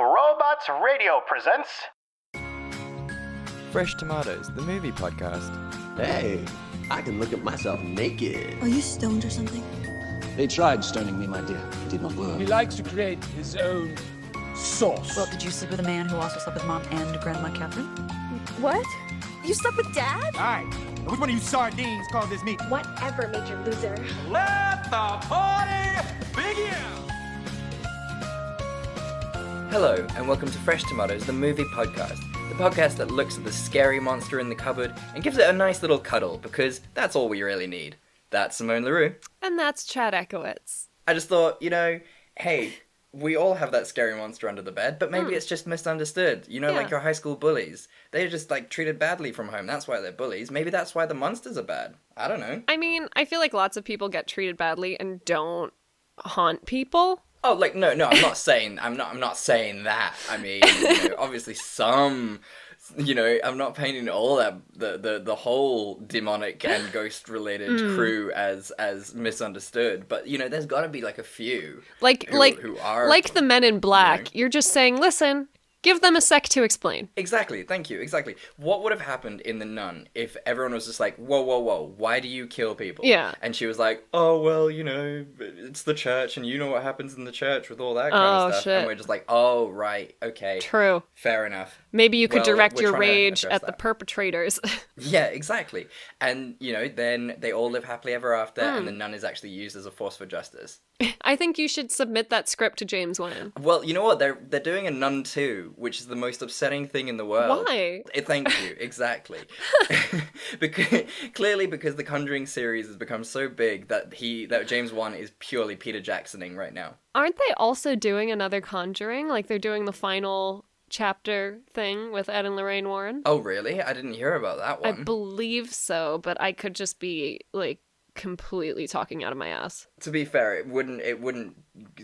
Robots Radio presents... Fresh Tomatoes, the movie podcast. Hey, I can look at myself naked. Are you stoned or something? They tried stoning me, my dear. It did not work. He likes to create his own sauce. Well, did you sleep with a man who also slept with Mom and Grandma Catherine? What? You slept with Dad? Alright, which one of you sardines called this meat? Whatever, Major Loser. Let the party begin! Hello, and welcome to Fresh Tomatoes, the movie podcast. The podcast that looks at the scary monster in the cupboard and gives it a nice little cuddle, because that's all we really need. That's Simone LaRue. And that's Chad Ekowitz. I just thought, hey, we all have that scary monster under the bed, but maybe it's just misunderstood. Like your high school bullies. They're just, treated badly from home. That's why they're bullies. Maybe that's why the monsters are bad. I don't know. I mean, I feel like lots of people get treated badly and don't haunt people. Oh, no, I'm not saying that. I mean, obviously some... I'm not painting all that the whole demonic and ghost related crew as misunderstood, but there's got to be a few who are like the Men in Black. You're just saying, listen, give them a sec to explain. Exactly, thank you, exactly. What would have happened in The Nun if everyone was just like, whoa, why do you kill people? Yeah. And she was like, oh, well, it's the church, and you know what happens in the church with all that kind of stuff. Shit. And we're just like, oh, right, okay. True. Fair enough. Maybe you could direct your we're trying to rage address at the that. perpetrators. Yeah, exactly. And, then they all live happily ever after, and the nun is actually used as a force for justice. I think you should submit that script to James Wan. Well, you know what? They're doing a Nun 2, which is the most upsetting thing in the world. Why? Thank you, exactly. because the Conjuring series has become so big that James Wan is purely Peter Jacksoning right now. Aren't they also doing another Conjuring? Like they're doing the final chapter thing with Ed and Lorraine Warren? Oh, really? I didn't hear about that one. I believe so, but I could just be completely talking out of my ass. To be fair, it wouldn't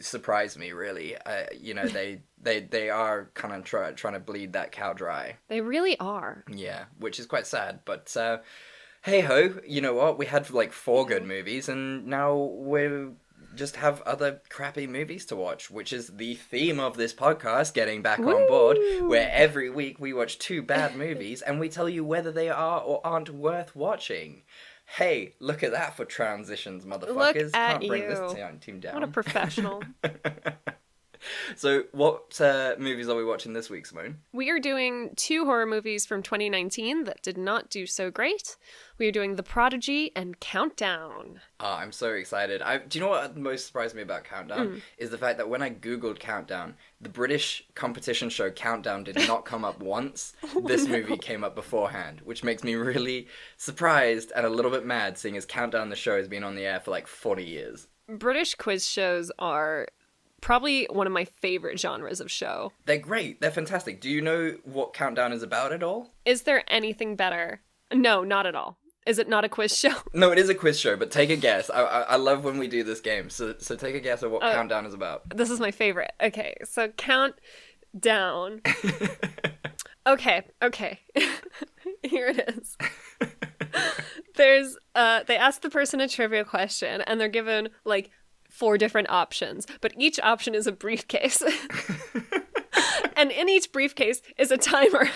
surprise me really. They are kind of trying to bleed that cow dry. They really are. Yeah, which is quite sad. But hey ho, you know what? We had 4 good movies, and now we just have other crappy movies to watch, which is the theme of this podcast, getting back on board, where every week we watch 2 bad movies and we tell you whether they are or aren't worth watching. Hey, look at that for transitions, motherfuckers. Look at Can't bring you. this team down. What a professional. So, what movies are we watching this week, Simone? We are doing 2 horror movies from 2019 that did not do so great. We are doing The Prodigy and Countdown. Oh, I'm so excited. Do you know what most surprised me about Countdown? Is the fact that when I googled Countdown, the British competition show Countdown did not come up once. This movie came up beforehand, which makes me really surprised and a little bit mad, seeing as Countdown the show has been on the air for 40 years. British quiz shows are probably one of my favorite genres of show. They're great. They're fantastic. Do you know what Countdown is about at all? Is there anything better? No, not at all. Is it not a quiz show? No, it is a quiz show, but take a guess. I love when we do this game, so take a guess of what Countdown is about. This is my favorite. Okay, so Countdown. Okay. Here it is. There's, they ask the person a trivia question, and they're given, 4 different options, but each option is a briefcase. And in each briefcase is a timer.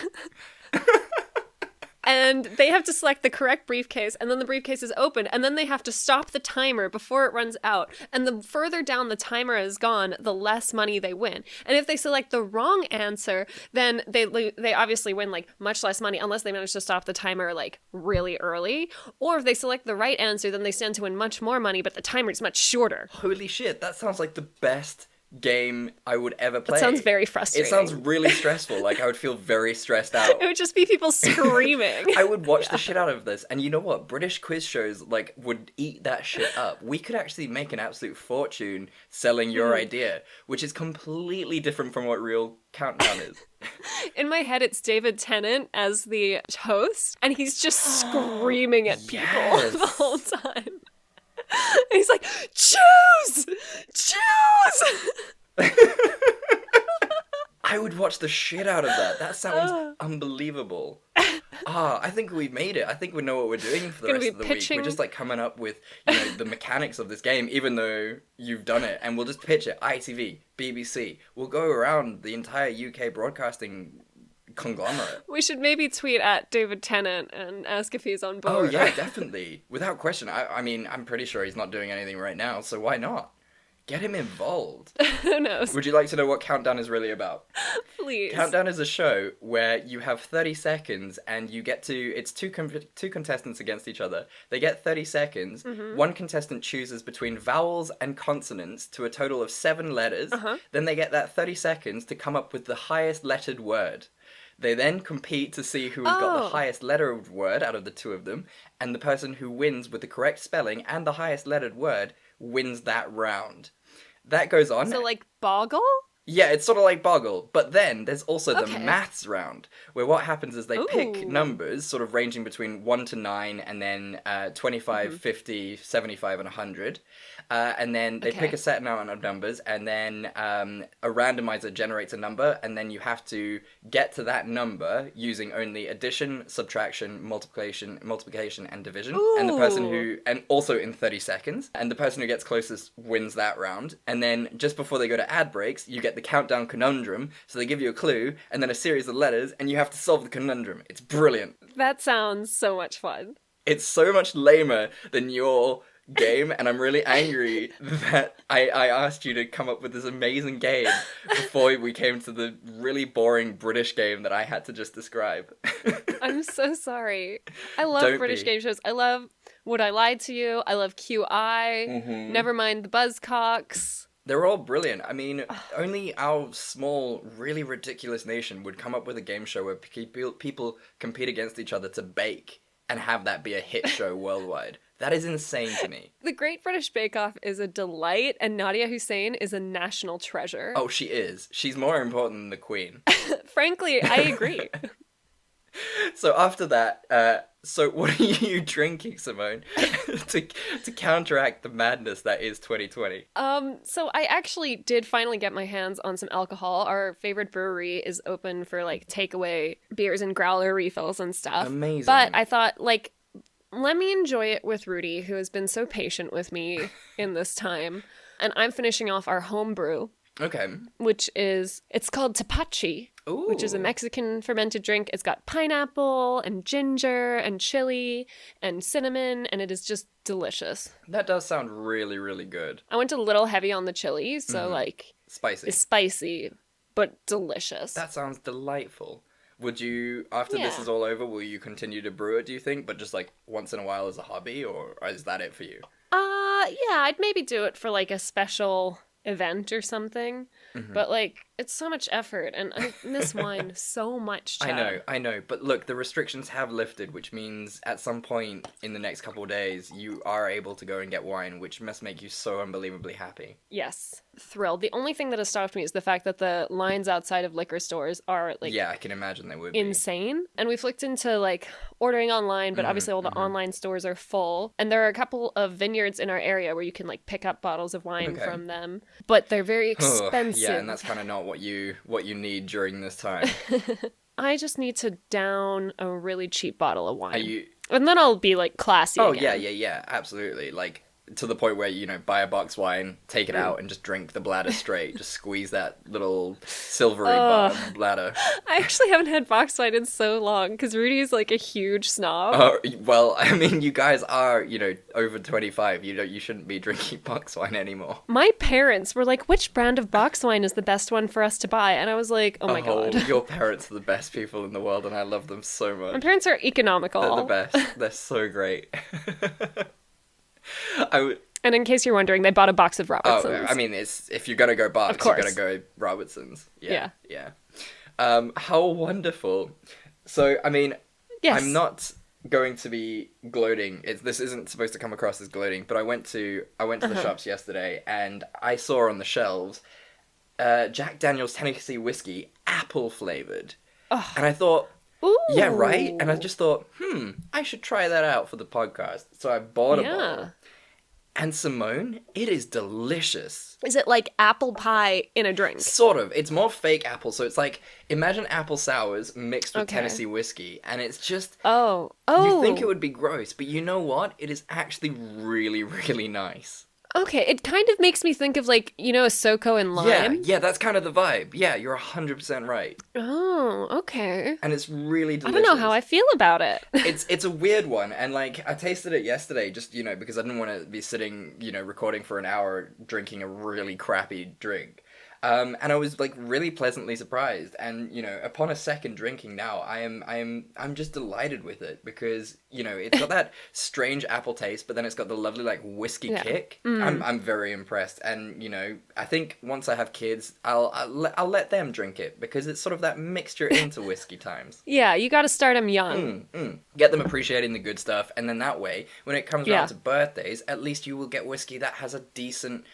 And they have to select the correct briefcase, and then the briefcase is opened, and then they have to stop the timer before it runs out. And the further down the timer has gone, the less money they win. And if they select the wrong answer, then they obviously win much less money unless they manage to stop the timer really early. Or if they select the right answer, then they stand to win much more money, but the timer is much shorter. Holy shit, that sounds like the best game I would ever play. It sounds very frustrating. It sounds really stressful. I would feel very stressed out. It would just be people screaming. I would watch the shit out of this. And you know what? British quiz shows, would eat that shit up. We could actually make an absolute fortune selling your idea, which is completely different from what real Countdown is. In my head, it's David Tennant as the host, and he's just screaming at people the whole time. And he's like, choose! I would watch the shit out of that. That sounds unbelievable. I think we've made it. I think we know what we're doing for the Gonna rest be of the pitching- week. We're just like coming up with, you know, the mechanics of this game, even though you've done it, and we'll just pitch it. ITV, BBC. We'll go around the entire UK broadcasting conglomerate. We should maybe tweet at David Tennant and ask if he's on board. Oh yeah, definitely, without question. I mean, I'm pretty sure he's not doing anything right now, so why not? Get him involved. Who knows? Would you like to know what Countdown is really about? Please. Countdown is a show where you have 30 seconds and you get to... It's two contestants against each other. They get 30 seconds. One contestant chooses between vowels and consonants to a total of 7 letters. Then they get that 30 seconds to come up with the highest lettered word. They then compete to see who has got the highest lettered word out of the two of them, and the person who wins with the correct spelling and the highest lettered word wins that round. That goes on. So, like, Boggle? Yeah, it's sort of like Boggle, but then there's also the maths round, where what happens is they pick numbers, sort of ranging between 1 to 9, and then 25, 50, 75, and 100. And then they pick a set amount of numbers, and then a randomizer generates a number, and then you have to get to that number using only addition, subtraction, multiplication, and division. And the person who, and also in 30 seconds, and the person who gets closest wins that round. And then just before they go to ad breaks, you get the countdown conundrum, so they give you a clue, and then a series of letters, and you have to solve the conundrum. It's brilliant. That sounds so much fun. It's so much lamer than your game, and I'm really angry that I asked you to come up with this amazing game before we came to the really boring British game that I had to just describe. I'm so sorry. I love British game shows. I love Would I Lie to You? I love QI. Never mind the Buzzcocks. They're all brilliant. I mean, only our small, really ridiculous nation would come up with a game show where people compete against each other to bake and have that be a hit show worldwide. That is insane to me. The Great British Bake Off is a delight, and Nadia Hussein is a national treasure. Oh, she is. She's more important than the Queen. Frankly, I agree. So after that, so what are you drinking, Simone, to counteract the madness that is 2020? So I actually did finally get my hands on some alcohol. Our favorite brewery is open for, like, takeaway beers and growler refills and stuff. Amazing. But I thought, like, let me enjoy it with Rudy, who has been so patient with me in this time. And I'm finishing off our home brew. Okay. It's called Tepache, which is a Mexican fermented drink. It's got pineapple and ginger and chili and cinnamon, and it is just delicious. That does sound really, really good. I went a little heavy on the chili, so like... Spicy. It's spicy, but delicious. That sounds delightful. Would you, after this is all over, will you continue to brew it, do you think? But just like once in a while as a hobby, or is that it for you? Yeah, I'd maybe do it for like a special event or something. But like, it's so much effort, and I miss wine so much, Chad. I know. But look, the restrictions have lifted, which means at some point in the next couple of days, you are able to go and get wine, which must make you so unbelievably happy. Yes, thrilled. The only thing that has stopped me is the fact that the lines outside of liquor stores are like... Yeah, I can imagine they would insane. And we've looked into like ordering online, but obviously all the online stores are full. And there are a couple of vineyards in our area where you can like pick up bottles of wine from them, but they're very expensive. Yeah, and that's kind of not what you need during this time. I just need to down a really cheap bottle of wine. And then I'll be like classy again. Yeah, absolutely. Like to the point where, you know, buy a box wine, take it out and just drink the bladder straight. Just squeeze that little silvery bladder. I actually haven't had box wine in so long because Rudy's like a huge snob. Well, I mean, you guys are, you know, over 25. You shouldn't be drinking box wine anymore. My parents were like, which brand of box wine is the best one for us to buy? And I was like, oh my God. Your parents are the best people in the world and I love them so much. My parents are economical. They're the best. They're so great. And in case you're wondering, they bought a box of Robertsons. I mean, if you're gonna go box, you're gonna go Robertsons. Yeah. How wonderful. So, I mean, I'm not going to be gloating. This isn't supposed to come across as gloating, but I went to the shops yesterday and I saw on the shelves Jack Daniel's Tennessee whiskey, apple flavored, and I thought. Ooh. Yeah, right? And I just thought, I should try that out for the podcast. So I bought a bottle. And Simone, it is delicious. Is it like apple pie in a drink? Sort of. It's more fake apple, so it's like, imagine apple sours mixed with Okay. Tennessee whiskey, and it's just... Oh. You think it would be gross, but you know what? It is actually really, really nice. Okay, it kind of makes me think of like, a Soko and lime. Yeah, that's kind of the vibe. Yeah, you're 100% right. Oh, okay. And it's really delicious. I don't know how I feel about it. It's a weird one, and like I tasted it yesterday, just because I didn't want to be sitting, recording for an hour drinking a really crappy drink. And I was like really pleasantly surprised, and upon a second drinking now, I'm just delighted with it because it's got that strange apple taste, but then it's got the lovely like whiskey kick. I'm very impressed, and I think once I have kids, I'll let them drink it because it's sort of that mixture into whiskey times. Yeah, you got to start them young. Get them appreciating the good stuff, and then that way, when it comes around to birthdays, at least you will get whiskey that has a decent,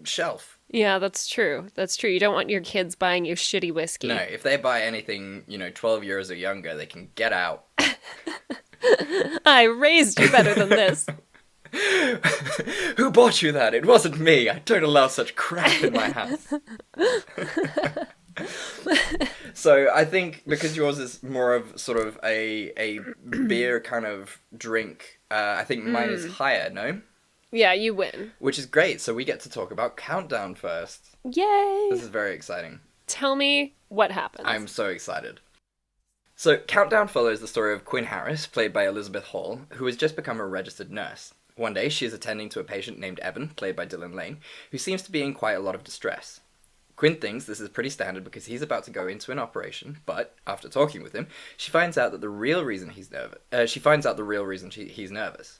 shelf. Yeah, that's true. That's true. You don't want your kids buying you shitty whiskey. No, if they buy anything, 12 years or younger, they can get out. I raised you better than this. Who bought you that? It wasn't me. I don't allow such crap in my house. So I think because yours is more of sort of a beer kind of drink, I think mine is higher, no? Yeah, you win. Which is great. So we get to talk about Countdown first. Yay! This is very exciting. Tell me what happens. I'm so excited. So Countdown follows the story of Quinn Harris, played by Elizabeth Hall, who has just become a registered nurse. One day, she is attending to a patient named Evan, played by Dylan Lane, who seems to be in quite a lot of distress. Quinn thinks this is pretty standard because he's about to go into an operation, but after talking with him, she finds out that the real reason he's nervous. He's nervous.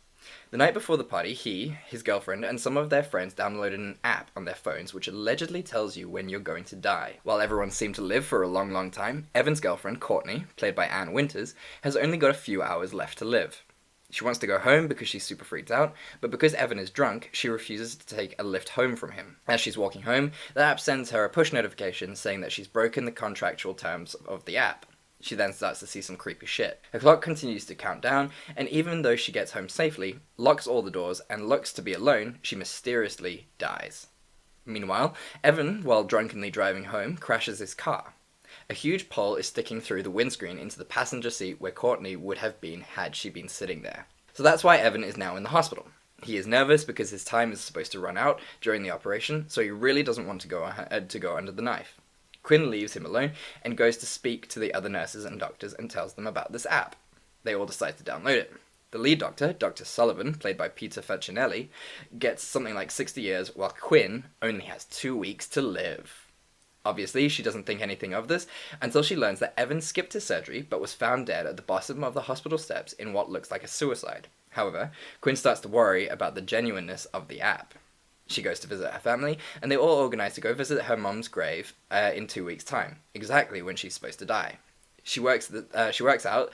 The night before the party, he, his girlfriend, and some of their friends downloaded an app on their phones which allegedly tells you when you're going to die. While everyone seemed to live for a long, long time, Evan's girlfriend, Courtney, played by Anne Winters, has only got a few hours left to live. She wants to go home because she's super freaked out, but because Evan is drunk, she refuses to take a lift home from him. As she's walking home, the app sends her a push notification saying that she's broken the contractual terms of the app. She then starts to see some creepy shit. Her clock continues to count down, and even though she gets home safely, locks all the doors, and looks to be alone, she mysteriously dies. Meanwhile, Evan, while drunkenly driving home, crashes his car. A huge pole is sticking through the windscreen into the passenger seat where Courtney would have been had she been sitting there. So that's why Evan is now in the hospital. He is nervous because his time is supposed to run out during the operation, so he really doesn't want to go under the knife. Quinn leaves him alone and goes to speak to the other nurses and doctors and tells them about this app. They all decide to download it. The lead doctor, Dr. Sullivan, played by Peter Facinelli, gets something like 60 years, while Quinn only has 2 weeks to live. Obviously, she doesn't think anything of this until she learns that Evan skipped his surgery but was found dead at the bottom of the hospital steps in what looks like a suicide. However, Quinn starts to worry about the genuineness of the app. She goes to visit her family, and they all organise to go visit her mum's grave in 2 weeks' time, exactly when she's supposed to die. She works this out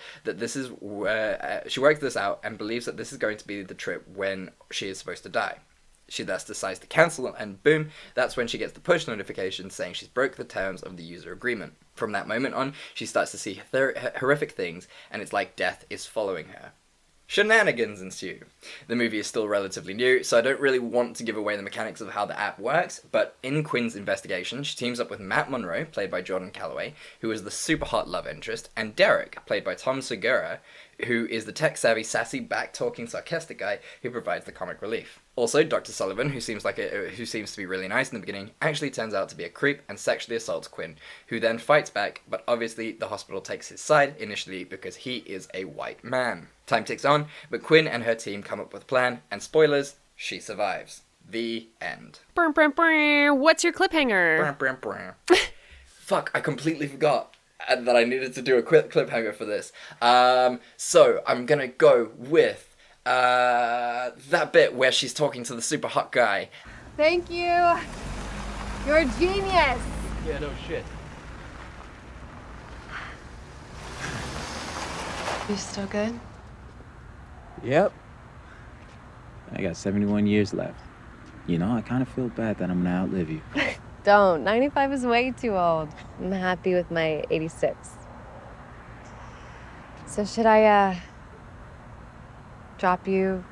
and believes that this is going to be the trip when she is supposed to die. She thus decides to cancel, and boom, that's when she gets the push notification saying she's broke the terms of the user agreement. From that moment on, she starts to see horrific things, and it's like death is following her. Shenanigans ensue. The movie is still relatively new, so I don't really want to give away the mechanics of how the app works, but in Quinn's investigation, she teams up with Matt Monroe, played by Jordan Calloway, who is the super hot love interest, and Derek, played by Tom Segura, who is the tech-savvy, sassy, back-talking, sarcastic guy who provides the comic relief. Also, Dr. Sullivan, who seems to be really nice in the beginning, actually turns out to be a creep and sexually assaults Quinn, who then fights back, but obviously the hospital takes his side initially because he is a white man. Time ticks on, but Quinn and her team come up with a plan, and spoilers, she survives. The end. What's your cliffhanger? Fuck, I completely forgot that I needed to do a quick cliffhanger for this. So I'm gonna go with that bit where she's talking to the super hot guy. Thank you. You're a genius. Yeah, no shit. You still good? Yep. I got 71 years left. You know, I kind of feel bad that I'm gonna outlive you. Don't. 95 is way too old. I'm happy with my 86. So should I, drop you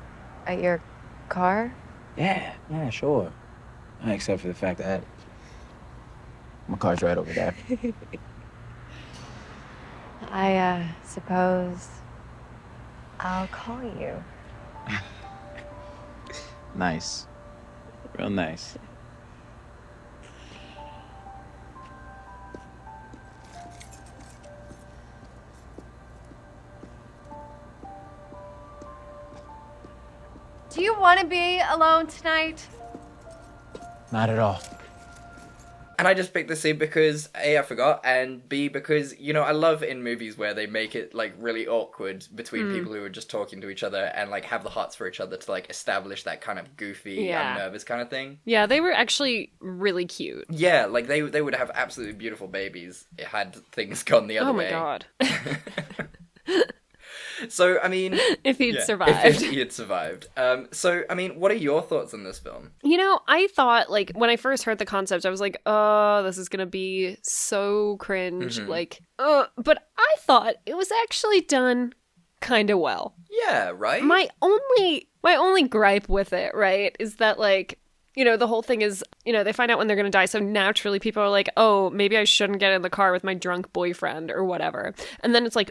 at your car? Yeah, sure. Except for the fact that my car's right over there. I suppose I'll call you. Nice. Real nice. Do you want to be alone tonight? Not at all. And I just picked this scene because A, I forgot, and B, because, I love in movies where they make it, like, really awkward between people who are just talking to each other and, like, have the hearts for each other to, like, establish that kind of goofy, I'm nervous kind of thing. Yeah, they were actually really cute. Yeah, like, they would have absolutely beautiful babies had things gone the other way. Oh my god. So, I mean... if he'd survived. If he had survived. So, I mean, what are your thoughts on this film? I thought, like, when I first heard the concept, I was like, oh, this is gonna be so cringe. But I thought it was actually done kind of well. Yeah, right? My only gripe with it, right, is that, like, the whole thing is, they find out when they're going to die. So naturally people are like, oh, maybe I shouldn't get in the car with my drunk boyfriend or whatever. And then it's like,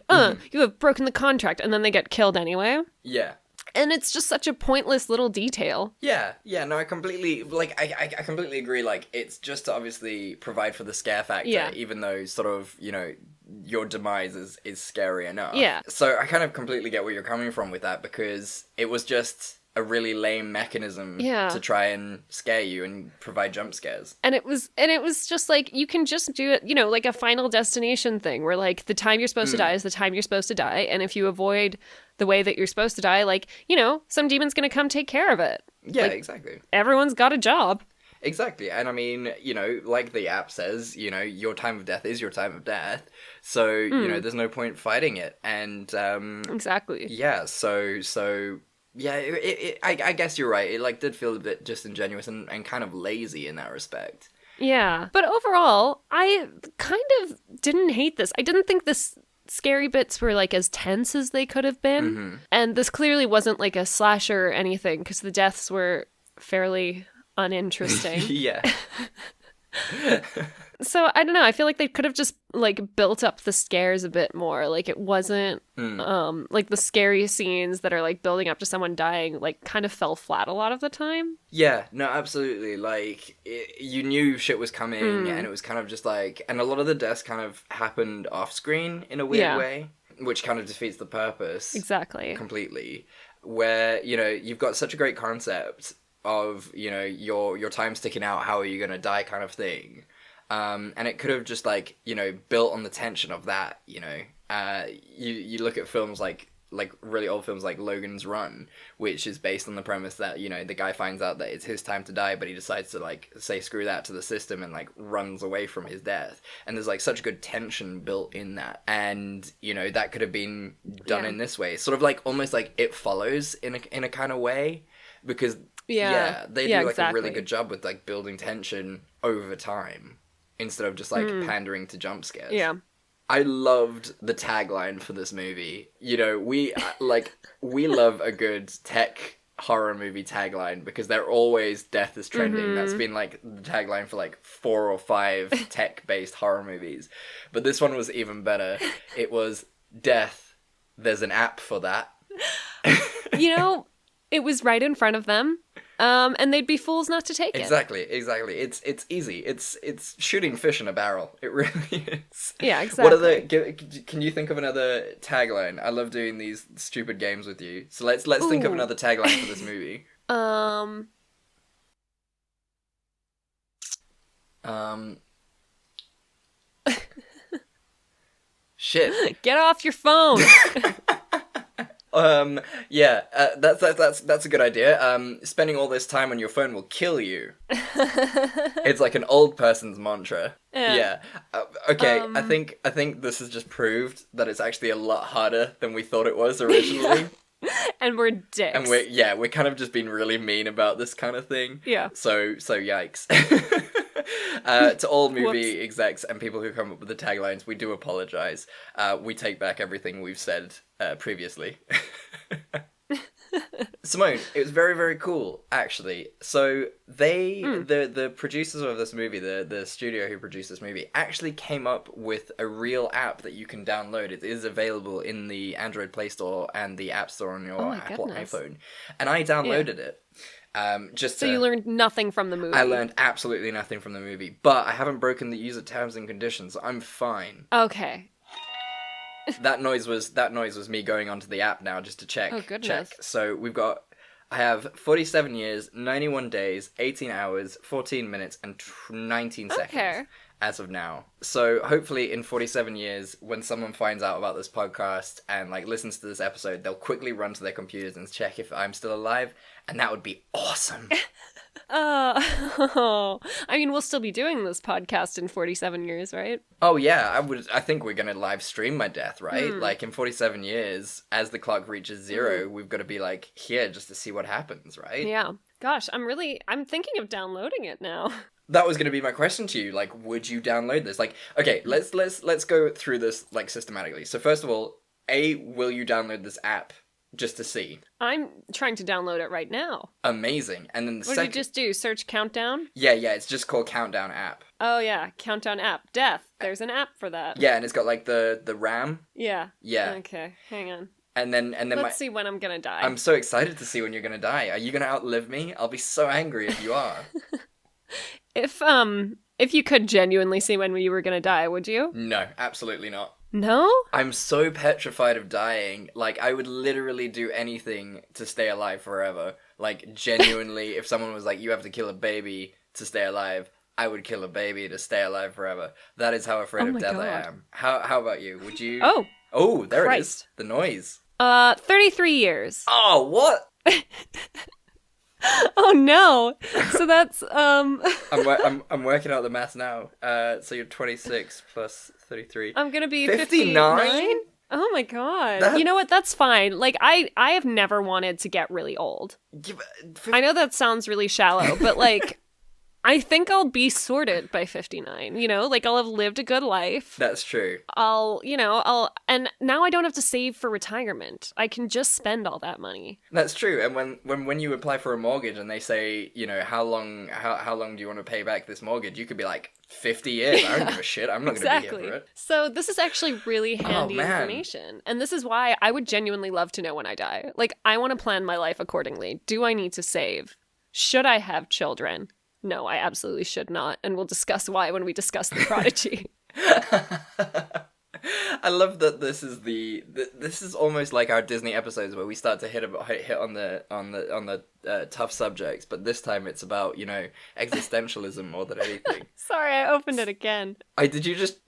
you have broken the contract. And then they get killed anyway. Yeah. And it's just such a pointless little detail. Yeah, no, I completely, I completely agree. Like, it's just to obviously provide for the scare factor, even though sort of, your demise is scary enough. Yeah. So I kind of completely get where you're coming from with that, because it was just a really lame mechanism to try and scare you and provide jump scares. And it was just like, you can just do it, like a Final Destination thing where, like, the time you're supposed to die is the time you're supposed to die. And if you avoid the way that you're supposed to die, like, some demon's going to come take care of it. Yeah, like, exactly. Everyone's got a job. Exactly. And I mean, like the app says, your time of death is your time of death. So, there's no point fighting it. And, exactly. Yeah. So, yeah, I guess you're right. It, like, did feel a bit disingenuous and kind of lazy in that respect. Yeah. But overall, I kind of didn't hate this. I didn't think this scary bits were, like, as tense as they could have been. Mm-hmm. And this clearly wasn't, like, a slasher or anything, because the deaths were fairly uninteresting. Yeah. So, I don't know, I feel like they could have just, like, built up the scares a bit more. Like, it wasn't, like, the scary scenes that are, like, building up to someone dying, like, kind of fell flat a lot of the time. Yeah, no, absolutely. Like, you knew shit was coming, and it was kind of just, like, and a lot of the deaths kind of happened off-screen in a weird way, which kind of defeats the purpose. Exactly. Completely. Where, you've got such a great concept of, your time sticking out, how are you gonna die kind of thing. And it could have just, like, built on the tension of that, you look at films like really old films like Logan's Run, which is based on the premise that, the guy finds out that it's his time to die, but he decides to, like, say screw that to the system and, like, runs away from his death. And there's, like, such good tension built in that. And, that could have been done in this way. Sort of, like, almost like It Follows in a kind of way, because, they do, like, a really good job with, like, building tension over time, instead of just, like, pandering to jump scares. Yeah. I loved the tagline for this movie. We love a good tech horror movie tagline, because they're always death is trending. Mm-hmm. That's been, like, the tagline for, like, 4 or 5 tech-based horror movies. But this one was even better. It was death. There's an app for that. It was right in front of them. And they'd be fools not to take it. Exactly. It's easy. It's shooting fish in a barrel. It really is. Yeah, exactly. Can you think of another tagline? I love doing these stupid games with you. So let's think of another tagline for this movie. Shit. Get off your phone. That's a good idea. Spending all this time on your phone will kill you. It's like an old person's mantra. Yeah. Okay, I think this has just proved that it's actually a lot harder than we thought it was originally. And we're dicks. And we're kind of just being really mean about this kind of thing. Yeah. So yikes. To all movie execs and people who come up with the taglines, we do apologize. We take back everything we've said previously. Simone, it was very, very cool, actually. So the producers of this movie, the studio who produced this movie, actually came up with a real app that you can download. It is available in the Android Play Store and the App Store on your Apple iPhone. And I downloaded it. So you learned nothing from the movie? I learned absolutely nothing from the movie, but I haven't broken the user terms and conditions, so I'm fine. Okay. That noise was me going onto the app now just to check. Oh, goodness. So I have 47 years, 91 days, 18 hours, 14 minutes, and 19 seconds as of now. So hopefully in 47 years, when someone finds out about this podcast and like listens to this episode, they'll quickly run to their computers and check if I'm still alive, and that would be awesome. I mean, we'll still be doing this podcast in 47 years, right? Oh yeah, I think we're gonna live stream my death, right? Like in 47 years, as the clock reaches 0, we've got to be like here just to see what happens, right? Yeah. Gosh, I'm thinking of downloading it now. That was gonna be my question to you. Like, would you download this? Like, okay, let's go through this like systematically. So first of all, will you download this app? Just to see. I'm trying to download it right now. Amazing. And then what did you just do? Search Countdown? Yeah, it's just called Countdown app. Oh yeah, Countdown app. Death. There's an app for that. Yeah, and it's got like the RAM. Yeah. Yeah. Okay, hang on. And then let's see when I'm gonna die. I'm so excited to see when you're gonna die. Are you gonna outlive me? I'll be so angry if you are. If you could genuinely see when you were gonna die, would you? No, absolutely not. No? I'm so petrified of dying. Like, I would literally do anything to stay alive forever. Like, genuinely, if someone was like, you have to kill a baby to stay alive, I would kill a baby to stay alive forever. That is how afraid of death I am. How about you? Would you? Oh, there it is. The noise. 33 years. Oh, what? Oh no! So that's I'm working out the math now. So you're 26 plus 33. I'm gonna be 59. Oh my god! You know what? That's fine. Like I have never wanted to get really old. I know that sounds really shallow, but like I think I'll be sorted by 59, you know? Like, I'll have lived a good life. That's true. And now I don't have to save for retirement. I can just spend all that money. That's true. And when you apply for a mortgage and they say, you know, how long do you want to pay back this mortgage? You could be like, 50 years. I don't give a shit. I'm not going to be here for it. So this is actually really handy information. And this is why I would genuinely love to know when I die. Like, I want to plan my life accordingly. Do I need to save? Should I have children? No, I absolutely should not. And we'll discuss why when we discuss the Prodigy. I love that this is almost like our Disney episodes where we start to hit on the tough subjects, but this time it's about, you know, existentialism more than anything. Sorry, I opened it again. Did you just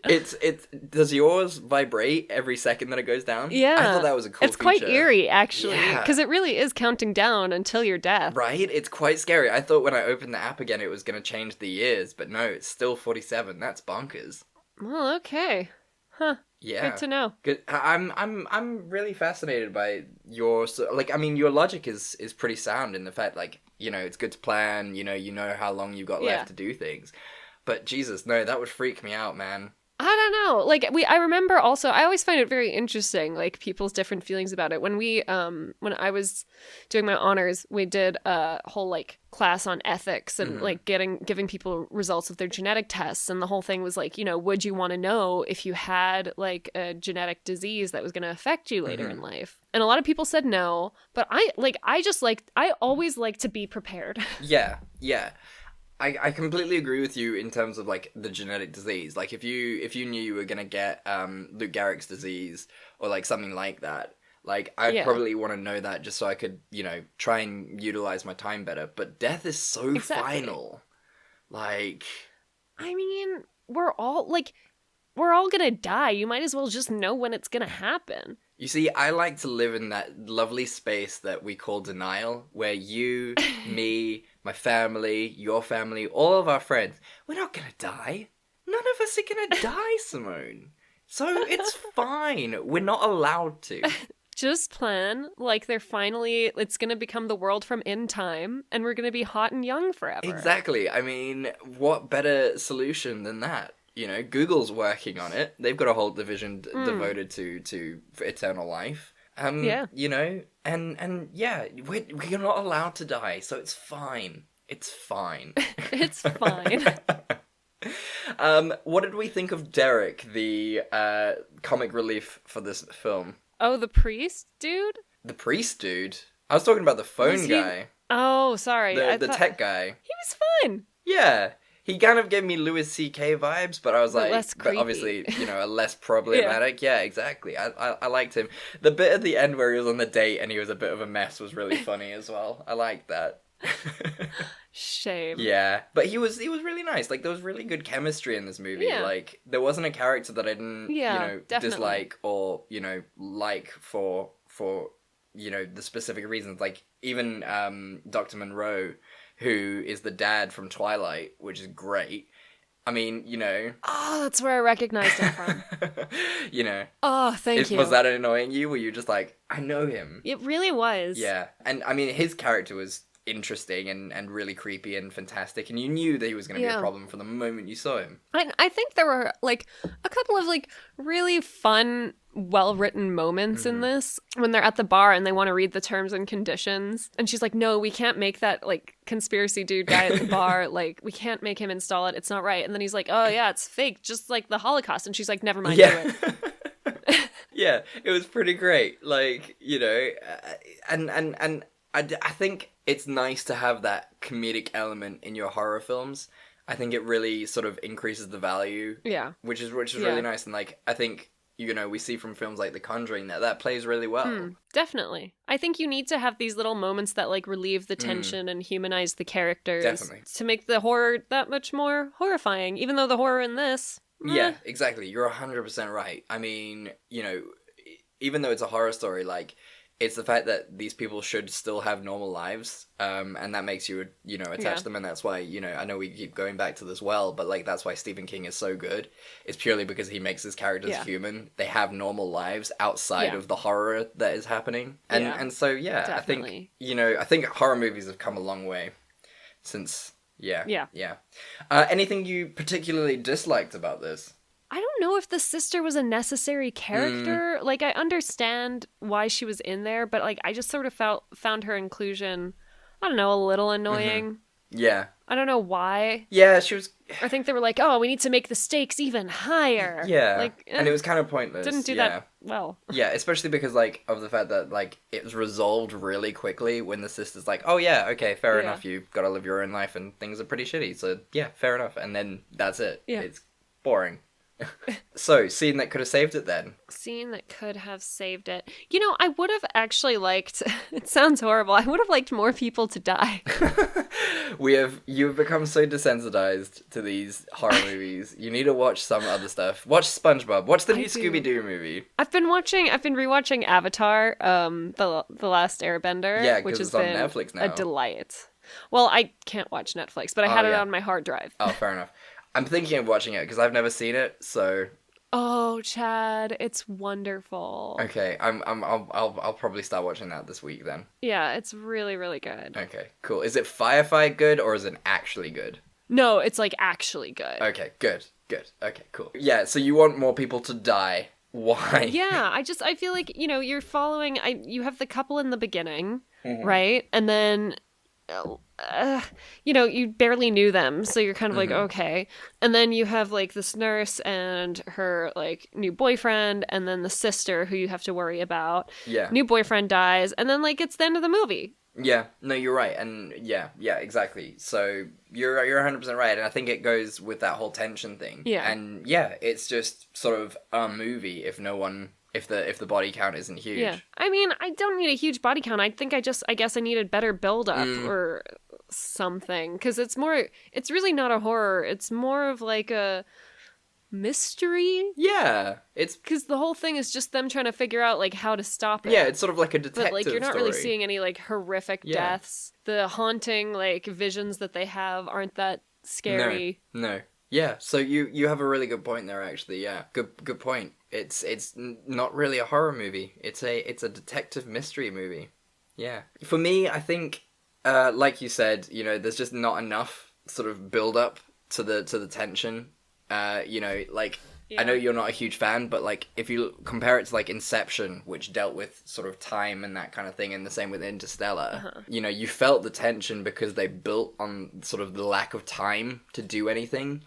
does yours vibrate every second that it goes down? Yeah. I thought that was a cool feature. It's quite eerie, actually, Yeah. because it really is counting down until your death. Right? It's quite scary. I thought when I opened the app again it was going to change the years, but no, it's still 47. That's bonkers. Well, okay. Huh. Yeah. Good to know. Good. I'm really fascinated by your your logic is pretty sound in the fact, like, you know, it's good to plan, you know how long you've got left to do things. But Jesus, no, that would freak me out, man. I don't know. Like, I remember also, I always find it very interesting, like, people's different feelings about it. When when I was doing my honors, we did a whole, like, class on ethics and, like, giving people results of their genetic tests. And the whole thing was, like, you know, would you want to know if you had, like, a genetic disease that was going to affect you later in life? And a lot of people said no. But I always like to be prepared. Yeah. I completely agree with you in terms of, like, the genetic disease. Like, if you knew you were gonna get Lou Gehrig's disease or, like, something like that, like, I'd probably want to know that just so I could, you know, try and utilize my time better. But death is so final. Like, I mean, we're all gonna die. You might as well just know when it's gonna happen. You see, I like to live in that lovely space that we call denial, where you, me, my family, your family, all of our friends, we're not gonna die. None of us are gonna die, Simone. So it's fine. We're not allowed to. Just plan like it's gonna become the world from in time, and we're gonna be hot and young forever. Exactly. I mean, what better solution than that? You know, Google's working on it. They've got a whole division devoted to eternal life. You know, and yeah, we're not allowed to die, so it's fine. It's fine. It's fine. What did we think of Derek, the comic relief for this film? Oh, the priest dude? The priest dude? I was talking about the phone guy. Oh, sorry. The tech guy. He was fun. Yeah. He kind of gave me Louis C.K. vibes, but I was like, less but creepy. obviously, you know, a less problematic. Yeah, exactly. I liked him. The bit at the end where he was on the date and he was a bit of a mess was really funny as well. I liked that. Shame. Yeah, but he was really nice. Like, there was really good chemistry in this movie. Yeah. Like, there wasn't a character that I didn't, definitely. dislike or, like for, the specific reasons. Like, even Dr. Monroe, who is the dad from Twilight, which is great. I mean, Oh, that's where I recognized him from. Oh, thank you. Was that annoying you? Were you just like, I know him? It really was. Yeah. And, I mean, his character was interesting and really creepy and fantastic, and you knew that he was going to be a problem from the moment you saw him. I think there were, like, a couple of, like, really fun, well-written moments in this when they're at the bar and they want to read the terms and conditions, and she's like, no, we can't make that, like, conspiracy dude guy at the bar, like, we can't make him install it, it's not right. And then he's like, oh yeah, it's fake, just like the Holocaust. And she's like, never mind, do it. Yeah, it was pretty great. Like, and I think it's nice to have that comedic element in your horror films. I think it really sort of increases the value. Yeah. Which is really nice. And, like, I think, we see from films like The Conjuring that plays really well. Definitely. I think you need to have these little moments that, like, relieve the tension and humanize the characters. Definitely. To make the horror that much more horrifying, even though the horror in this... Yeah, exactly. You're 100% right. I mean, even though it's a horror story, like, it's the fact that these people should still have normal lives, and that makes you, attach them, and that's why, I know we keep going back to this but, like, that's why Stephen King is so good. It's purely because he makes his characters human. They have normal lives outside of the horror that is happening. And so, definitely. I think horror movies have come a long way since, Yeah. Anything you particularly disliked about this? I don't know if the sister was a necessary character. Like, I understand why she was in there, but, like, I just sort of found her inclusion, I don't know, a little annoying. Yeah. I don't know why. Yeah, she was... I think they were like, oh, we need to make the stakes even higher. Yeah, like, and it was kind of pointless. Didn't do that well. Yeah, especially because, like, of the fact that, like, it was resolved really quickly when the sister's like, oh yeah, okay, fair enough, you've got to live your own life and things are pretty shitty, so yeah, fair enough. And then that's it. Yeah. It's boring. So, scene that could have saved it then. Scene that could have saved it. I would have actually liked, it sounds horrible, I would have liked more people to die. You've become so desensitized to these horror movies. You need to watch some other stuff. Watch SpongeBob. Watch the new Scooby-Doo movie. I've been rewatching Avatar, the Last Airbender. Yeah, which because has it's on been Netflix now. a delight. Well, I can't watch Netflix, but I had it on my hard drive. Oh, fair enough. I'm thinking of watching it because I've never seen it, so. Oh, Chad, it's wonderful. Okay, I'll probably start watching that this week then. Yeah, it's really, really good. Okay, cool. Is it Firefly good or is it actually good? No, it's like actually good. Okay, good. Okay, cool. Yeah, so you want more people to die. Why? Yeah, I feel like, you're following, you have the couple in the beginning, right? And then, you barely knew them, so you're kind of like, okay. And then you have, like, this nurse and her, like, new boyfriend, and then the sister who you have to worry about. Yeah. New boyfriend dies, and then, like, it's the end of the movie. Yeah, no, you're right, and yeah, exactly. So you're 100% right, and I think it goes with that whole tension thing. Yeah. And yeah, it's just sort of a movie if the body count isn't huge. Yeah. I mean, I don't need a huge body count. I guess I needed better build up or something, because it's really not a horror. It's more of like a mystery. Yeah, it's because the whole thing is just them trying to figure out like how to stop it. Yeah, it's sort of like a detective but like you're not story. really seeing any like horrific deaths. The haunting like visions that they have aren't that scary. No. Yeah, so you have a really good point there actually. Yeah, good point. It's not really a horror movie. It's a detective mystery movie. Yeah. For me, I think like you said, there's just not enough sort of build up to the tension. Like I know you're not a huge fan, but like if you compare it to like Inception, which dealt with sort of time and that kind of thing, and the same with Interstellar, you know, you felt the tension because they built on sort of the lack of time to do anything,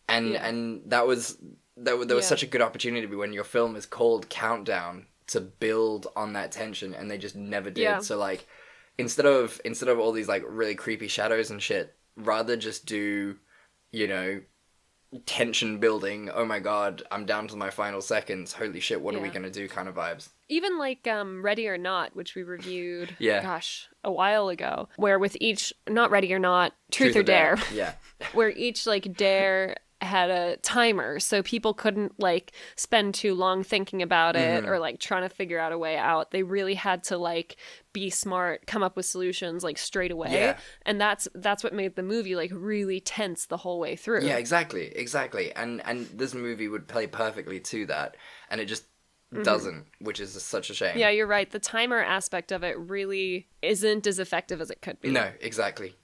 and that was there was such a good opportunity when your film is called Countdown to build on that tension, and they just never did. Yeah. So like instead of all these like really creepy shadows and shit, rather just do, you know, tension building, oh my god, I'm down to my final seconds, holy shit, what are we gonna do kind of vibes. Even like Ready or Not, which we reviewed, Yeah. gosh, a while ago, where with each, not Ready or Not, Truth or Dare, Yeah. where each like dare had a timer, so people couldn't like spend too long thinking about it or like trying to figure out a way out. They really had to like be smart, come up with solutions like straight away. Yeah. And that's what made the movie like really tense the whole way through. Yeah, exactly. And this movie would play perfectly to that, and it just doesn't, which is such a shame. Yeah, you're right. The timer aspect of it really isn't as effective as it could be. No, exactly.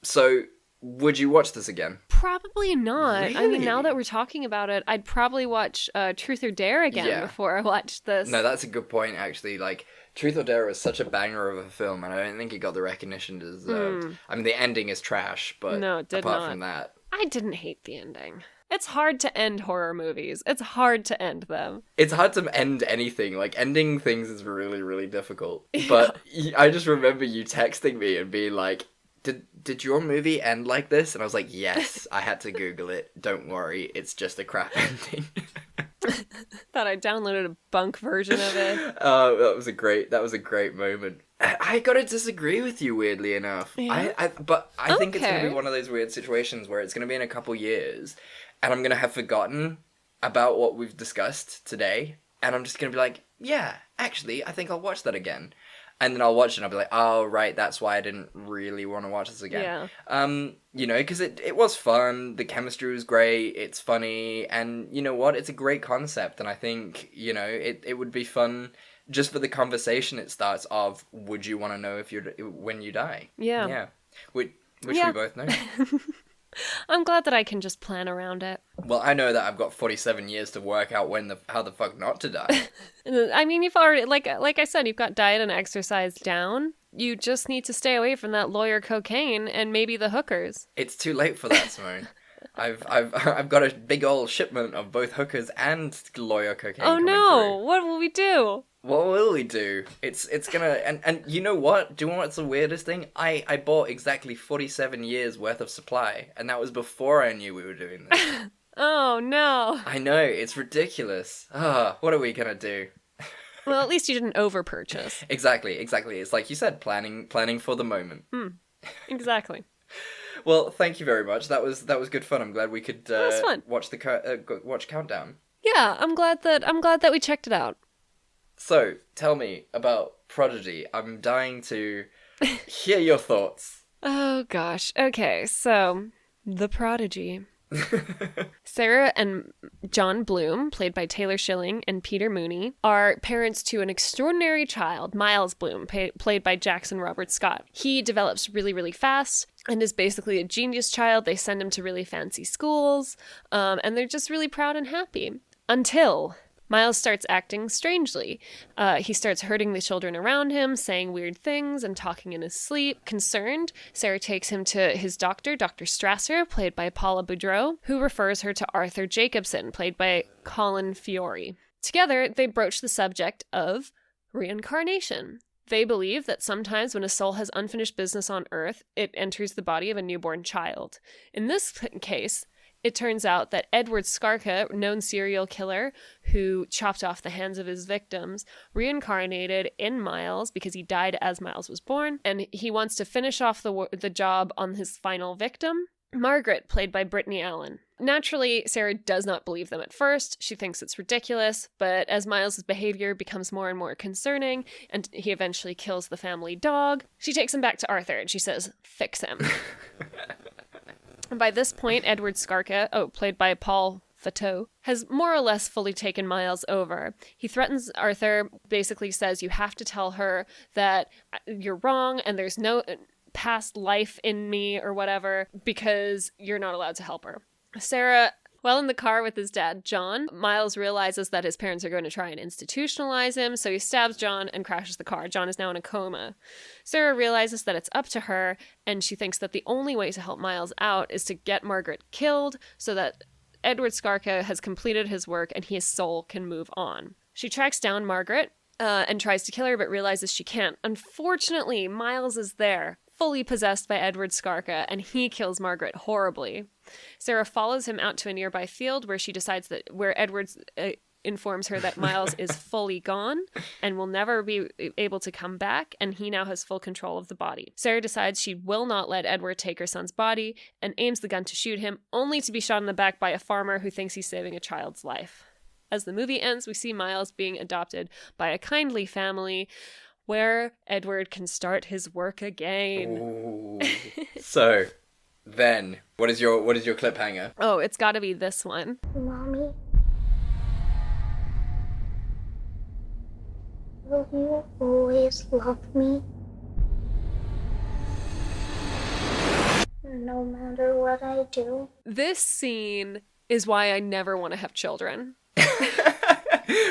So, would you watch this again? Probably not. I Really? mean, now that we're talking about it, I'd probably watch Truth or Dare again before I watched this. No, that's a good point, actually. Like, Truth or Dare was such a banger of a film, and I don't think it got the recognition it deserved. I mean, the ending is trash, but No, it did apart not. from that... I didn't hate the ending. It's hard to end horror movies. It's hard to end them. It's hard to end anything. Like, ending things is really, really difficult. But I just remember you texting me and being like, Did your movie end like this? And I was like, yes. I had to Google it. Don't worry, it's just a crap ending. Thought I downloaded a bunk version of it. That was a great moment. I gotta disagree with you, weirdly enough. Yeah. I think it's gonna Okay. be one of those weird situations where it's gonna be in a couple years, and I'm gonna have forgotten about what we've discussed today, and I'm just gonna be like, yeah, actually, I think I'll watch that again. And then I'll watch it and I'll be like, oh, right, that's why I didn't really want to watch this again. Yeah. You know, because it was fun, the chemistry was great, it's funny, and you know what, it's a great concept, and I think, you know, it would be fun just for the conversation it starts of, would you want to know when you die? Yeah. Yeah. Which Yeah. we both know. I'm glad that I can just plan around it. Well, I know that I've got 47 years to work out how the fuck not to die. I mean, you've already, like I said, you've got diet and exercise down. You just need to stay away from that lawyer cocaine and maybe the hookers. It's too late for that, Simone. I've got a big old shipment of both hookers and lawyer cocaine. Oh coming no! through. What will we do? What will we do? It's gonna and you know what? Do you know what's the weirdest thing? I bought exactly 47 years worth of supply, and that was before I knew we were doing this. Oh no! I know, it's ridiculous. What are we gonna do? Well, at least you didn't over-purchase. Exactly. It's like you said, planning for the moment. Exactly. Well, thank you very much. That was good fun. I'm glad we could was fun. watch Countdown. Yeah, I'm glad that we checked it out. So, tell me about Prodigy. I'm dying to hear your thoughts. Oh gosh. Okay, so The Prodigy. Sarah and John Bloom, played by Taylor Schilling and Peter Mooney, are parents to an extraordinary child, Miles Bloom, played by Jackson Robert Scott. He develops really, really fast and is basically a genius child. They send him to really fancy schools, and they're just really proud and happy. Until Miles starts acting strangely. He starts hurting the children around him, saying weird things and talking in his sleep. Concerned, Sarah takes him to his doctor, Dr. Strasser, played by Paula Boudreau, who refers her to Arthur Jacobson, played by Colin Fiore. Together, they broach the subject of reincarnation. They believe that sometimes when a soul has unfinished business on Earth, it enters the body of a newborn child. In this case, it turns out that Edward Skarka, known serial killer who chopped off the hands of his victims, reincarnated in Miles because he died as Miles was born, and he wants to finish off the job on his final victim, Margaret, played by Brittany Allen. Naturally, Sarah does not believe them at first. She thinks it's ridiculous, but as Miles' behavior becomes more and more concerning, and he eventually kills the family dog, she takes him back to Arthur and she says, "Fix him." And by this point, Edward Skarka, played by Paul Fateau, has more or less fully taken Miles over. He threatens Arthur, basically says, you have to tell her that you're wrong and there's no past life in me or whatever, because you're not allowed to help her. Sarah While in the car with his dad, John, Miles realizes that his parents are going to try and institutionalize him, so he stabs John and crashes the car. John is now in a coma. Sarah realizes that it's up to her, and she thinks that the only way to help Miles out is to get Margaret killed so that Edward Skarka has completed his work and his soul can move on. She tracks down Margaret and tries to kill her, but realizes she can't. Unfortunately, Miles is there, fully possessed by Edward Skarka, and he kills Margaret horribly. Sarah follows him out to a nearby field where Edward informs her that Miles is fully gone and will never be able to come back, and he now has full control of the body. Sarah decides she will not let Edward take her son's body and aims the gun to shoot him, only to be shot in the back by a farmer who thinks he's saving a child's life. As the movie ends, we see Miles being adopted by a kindly family where Edward can start his work again. Ooh. So, then, what is your cliffhanger? Oh, it's got to be this one. Mommy, will you always love me? No matter what I do? This scene is why I never want to have children.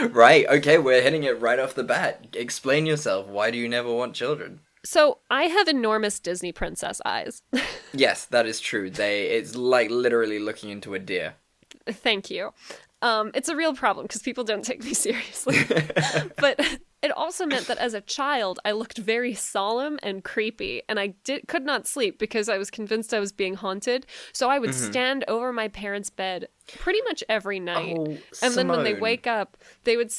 Right, okay, we're hitting it right off the bat. Explain yourself. Why do you never want children? So, I have enormous Disney princess eyes. Yes, that is true. It's like literally looking into a deer. Thank you. It's a real problem because people don't take me seriously. But it also meant that as a child, I looked very solemn and creepy, and I could not sleep because I was convinced I was being haunted. So I would stand over my parents' bed pretty much every night. Oh, and then when they Simone. wake up, I would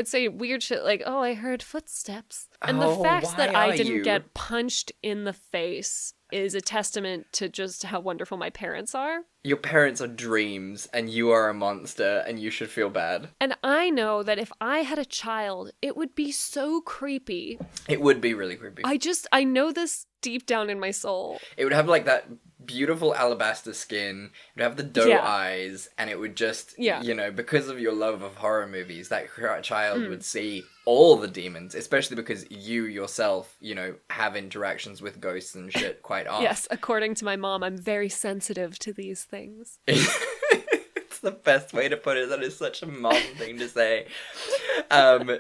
say weird shit like, "Oh, I heard footsteps." And the fact that I didn't get punched in the face is a testament to just how wonderful my parents are. Your parents are dreams, and you are a monster, and you should feel bad. And I know that if I had a child, it would be so creepy. It would be really creepy. I know this deep down in my soul. It would have like that beautiful alabaster skin, it would have the doe eyes, and it would just, you know, because of your love of horror movies, that child would see all the demons, especially because you yourself, you know, have interactions with ghosts and shit quite often. Yes, according to my mom, I'm very sensitive to these things. It's the best way to put it. That is such a mom thing to say.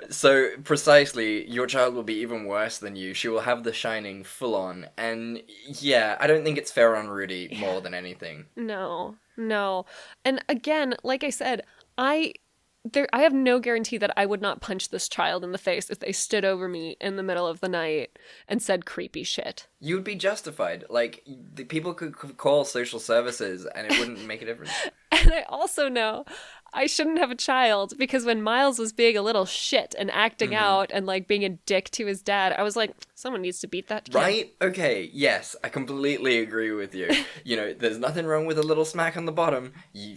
So precisely, your child will be even worse than you. She will have the Shining full on, and yeah, I don't think it's fair on Rudy more than anything. No. And again, like I said, I have no guarantee that I would not punch this child in the face if they stood over me in the middle of the night and said creepy shit. You would be justified. Like, the people could call social services and it wouldn't make a difference. And I also know I shouldn't have a child because when Miles was being a little shit and acting out and like being a dick to his dad, I was like, someone needs to beat that kid. Right? Okay, yes, I completely agree with you. You know, there's nothing wrong with a little smack on the bottom.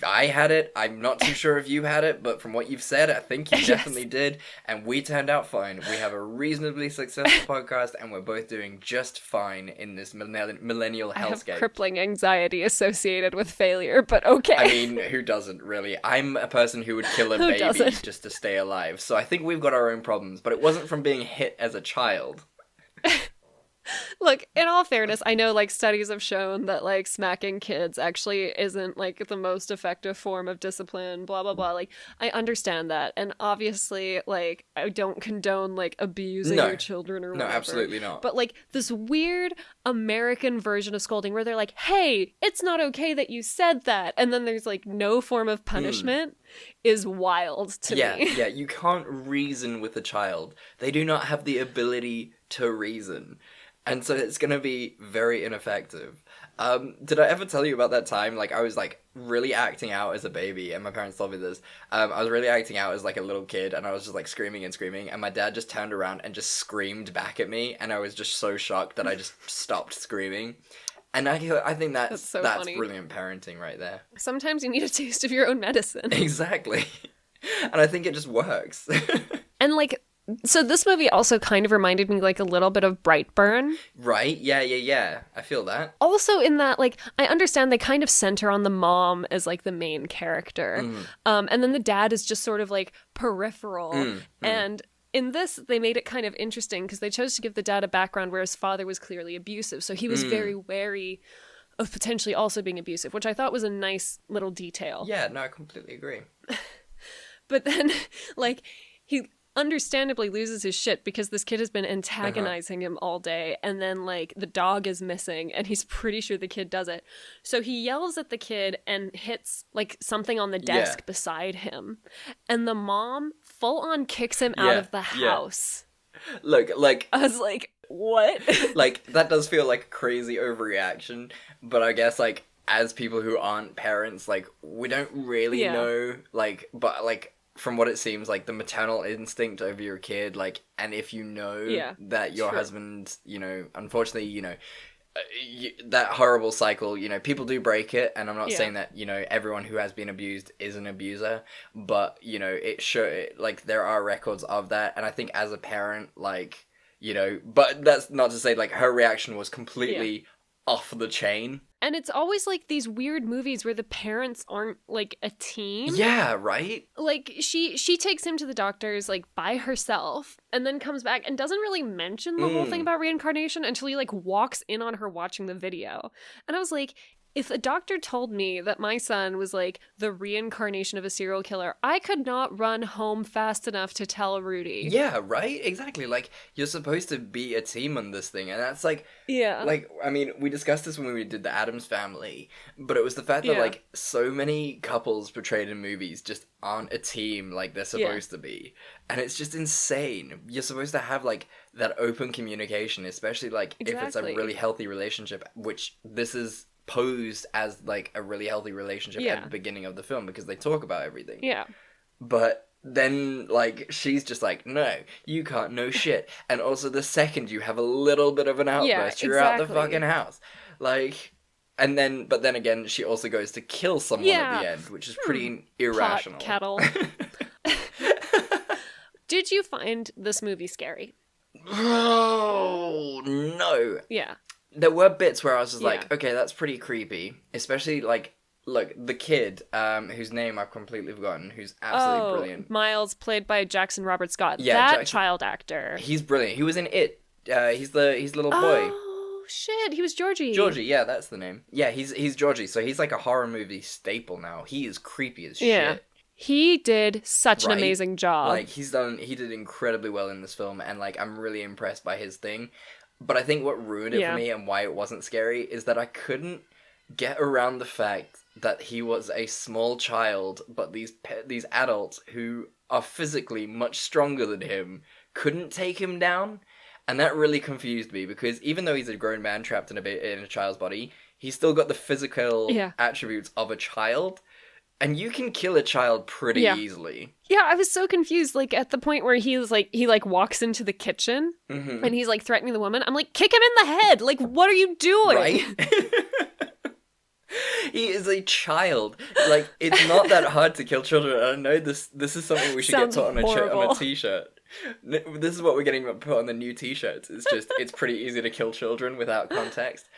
I had it. I'm not too sure if you had it, but from what you've said, I think you definitely did. And we turned out fine. We have a reasonably successful podcast and we're both doing just fine in this millennial hellscape. I have crippling anxiety associated with failure, but okay. I mean, who doesn't really? I'm a person who would kill a baby just to stay alive. So I think we've got our own problems, but it wasn't from being hit as a child. Look, in all fairness, I know like studies have shown that like smacking kids actually isn't like the most effective form of discipline, blah blah blah. Like I understand that, and obviously like I don't condone like abusing your children or whatever. No, absolutely not. But like this weird American version of scolding where they're like, "Hey, it's not okay that you said that," and then there's like no form of punishment is wild to me. Yeah, you can't reason with a child. They do not have the ability to reason. And so it's going to be very ineffective. Did I ever tell you about that time? Like, I was, like, really acting out as a baby, and my parents told me this. I was really acting out as, like, a little kid, and I was just, like, screaming, and my dad just turned around and just screamed back at me, and I was just so shocked that I just stopped screaming. And I think that's funny. Brilliant parenting right there. Sometimes you need a taste of your own medicine. Exactly. And I think it just works. And, like... So this movie also kind of reminded me like a little bit of Brightburn. Right? Yeah. I feel that. Also in that, like, I understand they kind of center on the mom as like the main character. And then the dad is just sort of like peripheral. And in this, they made it kind of interesting because they chose to give the dad a background where his father was clearly abusive. So he was very wary of potentially also being abusive, which I thought was a nice little detail. Yeah, no, I completely agree. But then, like, he understandably loses his shit because this kid has been antagonizing him all day, and then, like, the dog is missing, and he's pretty sure the kid does it. So he yells at the kid and hits, like, something on the desk beside him, and the mom full-on kicks him out of the house. Look, like... I was like, what? Like, that does feel like a crazy overreaction, but I guess, like, as people who aren't parents, like, we don't really know, like, but, like, from what it seems, like, the maternal instinct over your kid, like, and if you know that your husband, you know, unfortunately, you know, that horrible cycle, you know, people do break it, and I'm not saying that, you know, everyone who has been abused is an abuser, but, you know, like, there are records of that, and I think as a parent, like, you know, but that's not to say, like, her reaction was completely off the chain. And it's always, like, these weird movies where the parents aren't, like, a team. Yeah, right? Like, she takes him to the doctors, like, by herself, and then comes back and doesn't really mention the whole thing about reincarnation until he, like, walks in on her watching the video. And I was like, if a doctor told me that my son was, like, the reincarnation of a serial killer, I could not run home fast enough to tell Rudy. Yeah, right? Exactly. Like, you're supposed to be a team on this thing, and that's, like... Yeah. Like, I mean, we discussed this when we did the Addams Family, but it was the fact that, like, so many couples portrayed in movies just aren't a team like they're supposed to be. And it's just insane. You're supposed to have, like, that open communication, especially, like, if it's a really healthy relationship, which this is... posed as like a really healthy relationship at the beginning of the film because they talk about everything. Yeah. But then like she's just like, no, you can't know shit. And also the second you have a little bit of an outburst, you're out the fucking house. Like, and then but then again she also goes to kill someone at the end, which is pretty irrational. Pot kettle. Did you find this movie scary? Oh no. Yeah. There were bits where I was just like, okay, that's pretty creepy. Especially, like, look, the kid, whose name I've completely forgotten, who's absolutely brilliant. Miles, played by Jackson Robert Scott. Yeah, that child actor. He's brilliant. He was in It. He's little boy. Oh, shit. He was Georgie. Georgie, yeah, that's the name. Yeah, he's Georgie. So he's like a horror movie staple now. He is creepy as shit. He did such an amazing job. Like, he did incredibly well in this film, and, like, I'm really impressed by his thing. But I think what ruined it for me and why it wasn't scary is that I couldn't get around the fact that he was a small child, but these adults who are physically much stronger than him couldn't take him down. And that really confused me because even though he's a grown man trapped in a child's body, he's still got the physical attributes of a child. And you can kill a child pretty easily. Yeah, I was so confused, like, at the point where he walks into the kitchen, and he's, like, threatening the woman. I'm like, kick him in the head! Like, what are you doing? Right? He is a child. Like, it's not that hard to kill children. I know this is something we should get put on a t-shirt. This is what we're getting put on the new t-shirts. It's just, it's pretty easy to kill children without context.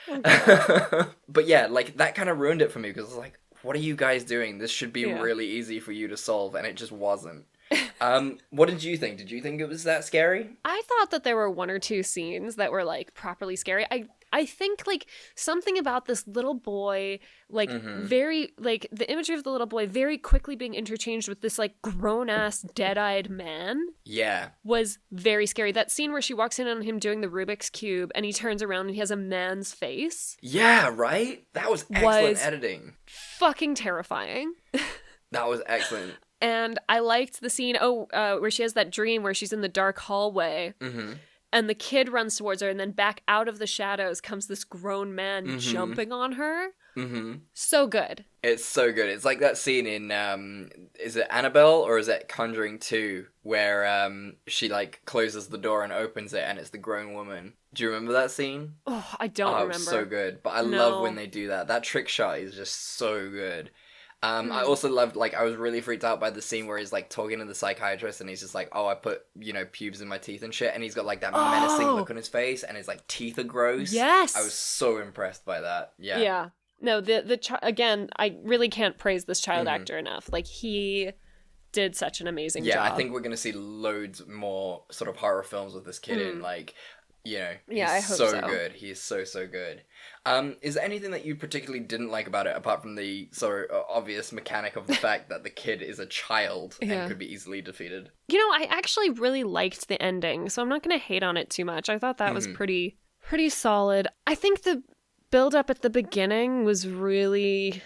But yeah, like, that kind of ruined it for me because I was like, what are you guys doing? This should be really easy for you to solve, and it just wasn't. What did you think? Did you think it was that scary? I thought that there were one or two scenes that were, like, properly scary. I think, like, something about this little boy, like, very, like, the imagery of the little boy very quickly being interchanged with this, like, grown-ass, dead-eyed man. Yeah. Was very scary. That scene where she walks in on him doing the Rubik's Cube, and he turns around and he has a man's face. Yeah, right? That was excellent editing. Fucking terrifying. That was excellent. And I liked the scene, where she has that dream where she's in the dark hallway. And the kid runs towards her, and then back out of the shadows comes this grown man jumping on her. So good. It's so good. It's like that scene in, is it Annabelle or is it Conjuring 2, where she, like, closes the door and opens it, and it's the grown woman. Do you remember that scene? Oh, I don't remember. It's so good. But I love when they do that. That trick shot is just so good. I also loved, like, I was really freaked out by the scene where he's, like, talking to the psychiatrist and he's just like, oh, I put, you know, pubes in my teeth and shit. And he's got, like, that menacing look on his face and his, like, teeth are gross. Yes! I was so impressed by that. Yeah. Yeah. No, again, I really can't praise this child actor enough. Like, he did such an amazing job. Yeah, I think we're going to see loads more sort of horror films with this kid in, like... You know, Yeah, I he's hope so so. good. He's so good. Is there anything that you particularly didn't like about it, apart from the sort of obvious mechanic of the fact that the kid is a child and could be easily defeated? You know, I actually really liked the ending, so I'm not going to hate on it too much. I thought that was pretty solid. I think the build up at the beginning was really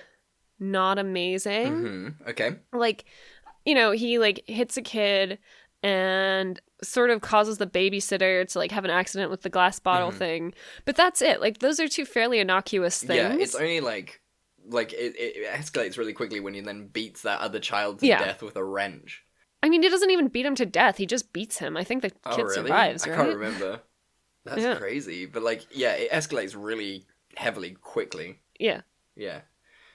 not amazing. Okay. Like, you know, he like hits a kid and sort of causes the babysitter to like have an accident with the glass bottle thing. But that's it. Like, those are two fairly innocuous things. Yeah, it's only like it escalates really quickly when he then beats that other child to death with a wrench. I mean, he doesn't even beat him to death. He just beats him. I think the kid survives, right? I can't remember. That's crazy. But like, yeah, it escalates really heavily quickly. Yeah. Yeah.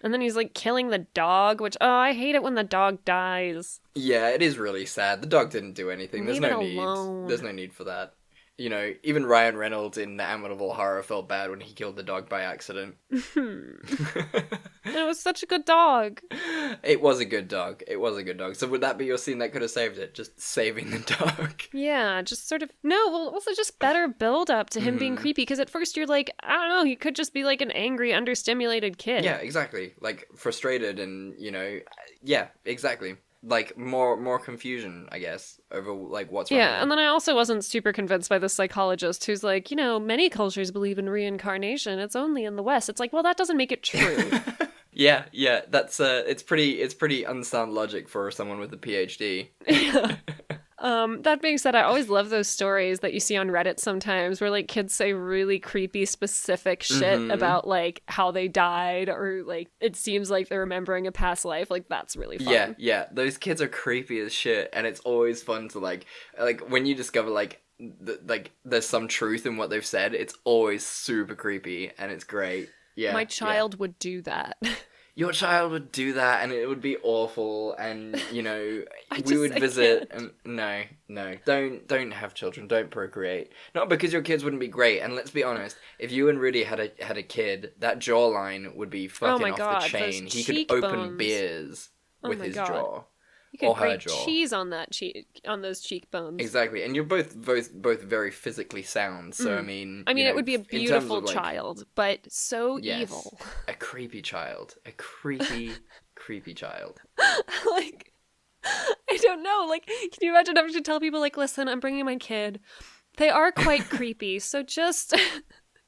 And then he's like killing the dog, which, oh, I hate it when the dog dies. Yeah, it is really sad. The dog didn't do anything. Leave There's no it need. alone. There's no need for that. You know, even Ryan Reynolds in The Amityville Horror felt bad when he killed the dog by accident. It was such a good dog. It was a good dog. It was a good dog. So would that be your scene that could have saved it? Just saving the dog? Yeah, just sort of... No, well, also just better build up to him being creepy, because at first you're like, I don't know, he could just be like an angry, understimulated kid. Yeah, exactly. Like, frustrated and, you know... Yeah, exactly. Like, more confusion, I guess, over, like, what's wrong. Yeah, and then I also wasn't super convinced by the psychologist who's like, you know, many cultures believe in reincarnation. It's only in the West. It's like, well, that doesn't make it true. Yeah, that's, it's pretty unsound logic for someone with a PhD. Yeah. That being said, I always love those stories that you see on Reddit sometimes where like kids say really creepy specific shit about like how they died, or like it seems like they're remembering a past life. Like, that's really fun. Yeah, those kids are creepy as shit, and it's always fun to like when you discover like there's some truth in what they've said. It's always super creepy, and it's great. Yeah, my child would do that. Your child would do that, and it would be awful, and, you know, we would visit, and no, don't have children, don't procreate. Not because your kids wouldn't be great, and let's be honest, if you and Rudy had a kid, that jawline would be fucking off the chain. He could open beers with his jaw. You could grate cheese on that on those cheekbones. Exactly, and you're both very physically sound. So I mean, you know, it would be a beautiful child, but so evil. A creepy child, a creepy child. Like, I don't know. Like, can you imagine having to tell people like, listen, I'm bringing my kid. They are quite creepy, so just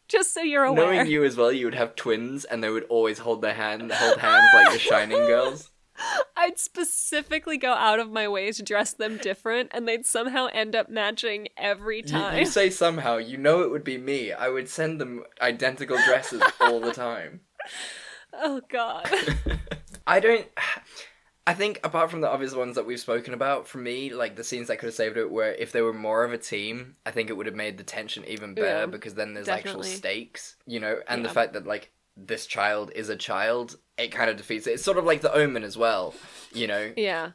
so you're aware. Knowing you as well, you would have twins, and they would always hold hands like the Shining girls. I'd specifically go out of my way to dress them different, and they'd somehow end up matching every time. You say somehow, you know it would be me. I would send them identical dresses all the time. Oh, God. I think apart from the obvious ones that we've spoken about, for me, like the scenes that could have saved it were if they were more of a team, I think it would have made the tension even better, because then there's actual stakes, you know, and the fact that like this child is a child, it kind of defeats it. It's sort of like The Omen as well, you know? Yeah.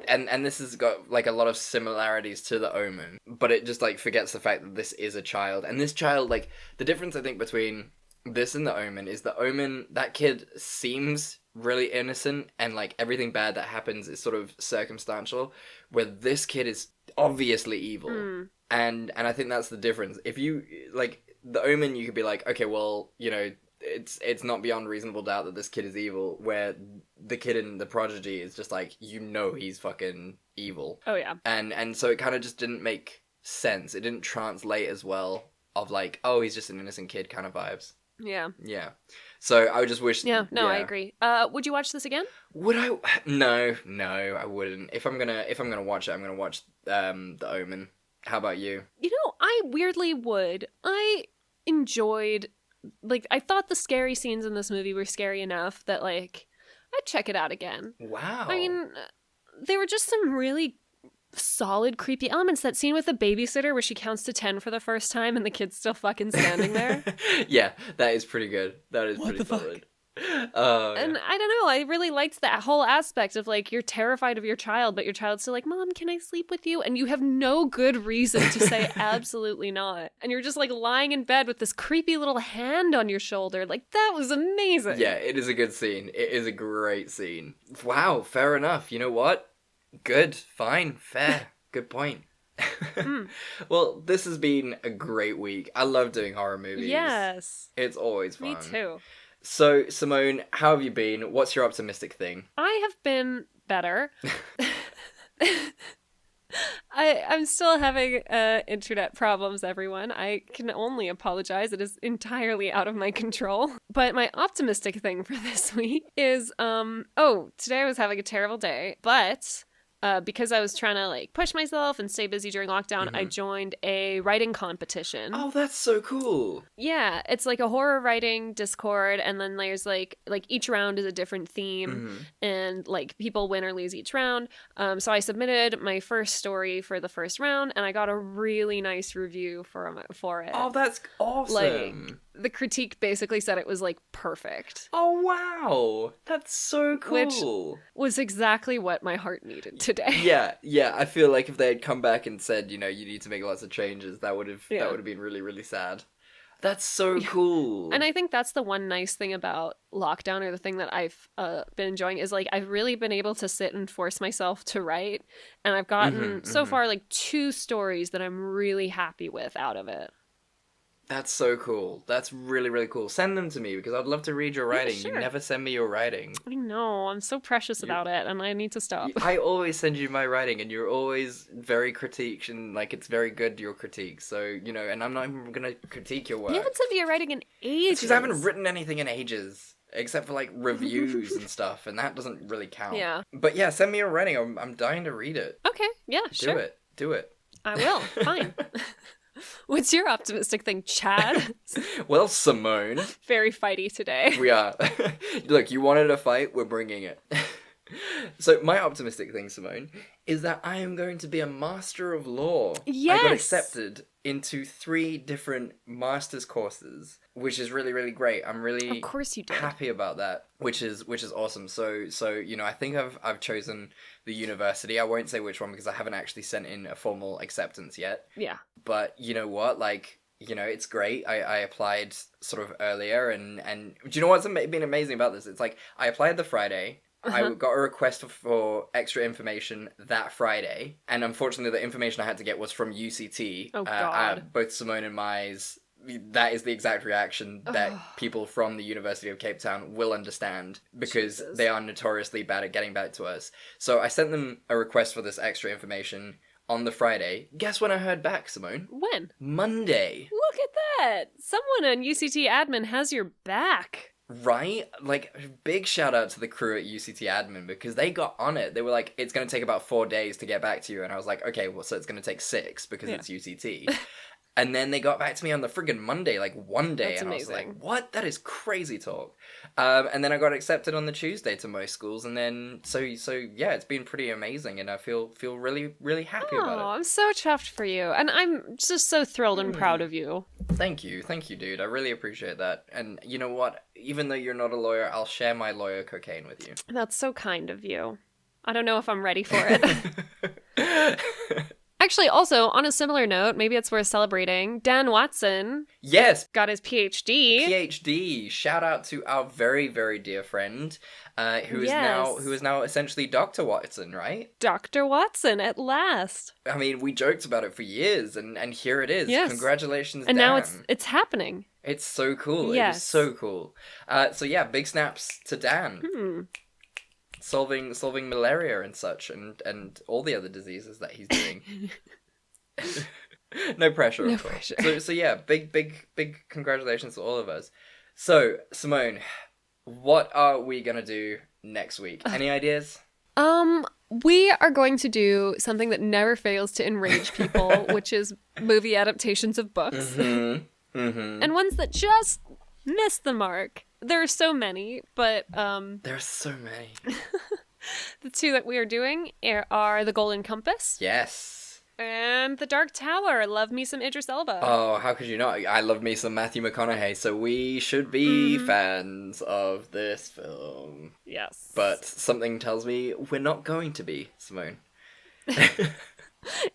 And this has got like a lot of similarities to The Omen, but it just like forgets the fact that this is a child. And this child, like, the difference I think between this and The Omen is The Omen, that kid seems really innocent, and like everything bad that happens is sort of circumstantial, where this kid is obviously evil. And I think that's the difference. If you, like, The Omen, you could be like, okay, well, you know, it's not beyond reasonable doubt that this kid is evil, where the kid in The Prodigy is just like, you know, he's fucking evil. Oh, yeah. And so it kind of just didn't make sense. It didn't translate as well of like, oh, he's just an innocent kid kind of vibes. Yeah. Yeah. So I would just wish... Yeah, I agree. Would you watch this again? Would I? No, I wouldn't. If I'm gonna watch it, I'm gonna watch The Omen. How about you? You know, I weirdly would. I enjoyed... Like, I thought the scary scenes in this movie were scary enough that, like, I'd check it out again. Wow. I mean, there were just some really solid, creepy elements. That scene with the babysitter where she counts to 10 for the first time and the kid's still fucking standing there. Yeah, that is pretty good. That is pretty solid. And I don't know, I really liked that whole aspect of like, you're terrified of your child, but your child's still like, Mom, can I sleep with you? And you have no good reason to say absolutely not. And you're just like lying in bed with this creepy little hand on your shoulder. Like, that was amazing. Yeah, it is a good scene. It is a great scene. Wow, fair enough. You know what? Good, fine, fair. Good point. Well, this has been a great week. I love doing horror movies. Yes. It's always fun. Me too. So, Simone, how have you been? What's your optimistic thing? I have been better. I'm still having internet problems, everyone. I can only apologize. It is entirely out of my control. But my optimistic thing for this week is, today I was having a terrible day, but because I was trying to like push myself and stay busy during lockdown, I joined a writing competition. Oh, that's so cool. Yeah, it's like a horror writing Discord, and then there's like each round is a different theme, and like people win or lose each round. So I submitted my first story for the first round, and I got a really nice review for it. Oh, that's awesome. Like, the critique basically said it was like perfect. Oh, wow. That's so cool. Which was exactly what my heart needed today. Yeah. I feel like if they had come back and said, you need to make lots of changes, that would have been really, really sad. That's so cool. And I think that's the one nice thing about lockdown, or the thing that I've been enjoying, is like I've really been able to sit and force myself to write, and I've gotten so far like 2 stories that I'm really happy with out of it. That's so cool. That's really, really cool. Send them to me because I'd love to read your writing. Sure. You never send me your writing. I know. I'm so precious about it, and I need to stop. I always send you my writing, and you're always very critique, and like it's very good, your critique. So, and I'm not even going to critique your work. You haven't sent me your writing in ages. Because I haven't written anything in ages. Except for like reviews and stuff, and that doesn't really count. Yeah. But yeah, send me your writing. I'm dying to read it. Okay, yeah, sure. Do it. I will. Fine. What's your optimistic thing, Chad? Well, Simone. Very fighty today. We are. Look, you wanted a fight, we're bringing it. So my optimistic thing, Simone, is that I am going to be a Master of Law. Yes! I got accepted into 3 different master's courses, which is really, really great. I'm really of course you did. happy about that, which is awesome. So I think I've chosen the university. I won't say which one because I haven't actually sent in a formal acceptance yet. Yeah. But you know what? Like, it's great. I applied sort of earlier, and do you know what's been amazing about this? It's like I applied the Friday. I got a request for extra information that Friday, and unfortunately the information I had to get was from UCT. Oh, God. Both Simone and Mai's, that is the exact reaction that people from the University of Cape Town will understand, because they are notoriously bad at getting back to us. So I sent them a request for this extra information on the Friday. Guess when I heard back, Simone? When? Monday. Look at that! Someone on UCT admin has your back. Right? Like, big shout out to the crew at UCT admin, because they got on it. They were like, it's going to take about 4 days to get back to you. And I was like, okay, well, so it's going to take 6 because it's UCT. And then they got back to me on the friggin' Monday, like one day. That's and amazing. I was like, what? That is crazy talk. And then I got accepted on the Tuesday to most schools. And then, so yeah, it's been pretty amazing. And I feel really, really happy about it. Oh, I'm so chuffed for you. And I'm just so thrilled and proud of you. Thank you, dude. I really appreciate that. And you know what? Even though you're not a lawyer, I'll share my lawyer cocaine with you. That's so kind of you. I don't know if I'm ready for it. Actually, also, on a similar note, maybe it's worth celebrating, Dan Watson. Yes! Got his PhD. PhD. Shout out to our very, very dear friend, who is now essentially Dr. Watson, right? Dr. Watson, at last. I mean, we joked about it for years, and here it is. Yes. Congratulations, and Dan. now it's happening. It's so cool. Yes. It is so cool. So yeah, big snaps to Dan. Solving malaria and such, and all the other diseases that he's doing. No pressure. No pressure. So yeah, big congratulations to all of us. So Simone, what are we gonna do next week? Any ideas? We are going to do something that never fails to enrage people, which is movie adaptations of books, and ones that just miss the mark. There are so many, but there are so many. The 2 that we are doing are The Golden Compass. Yes. And The Dark Tower. Love me some Idris Elba. Oh, how could you not? I love me some Matthew McConaughey, so we should be fans of this film. Yes. But something tells me we're not going to be, Simone.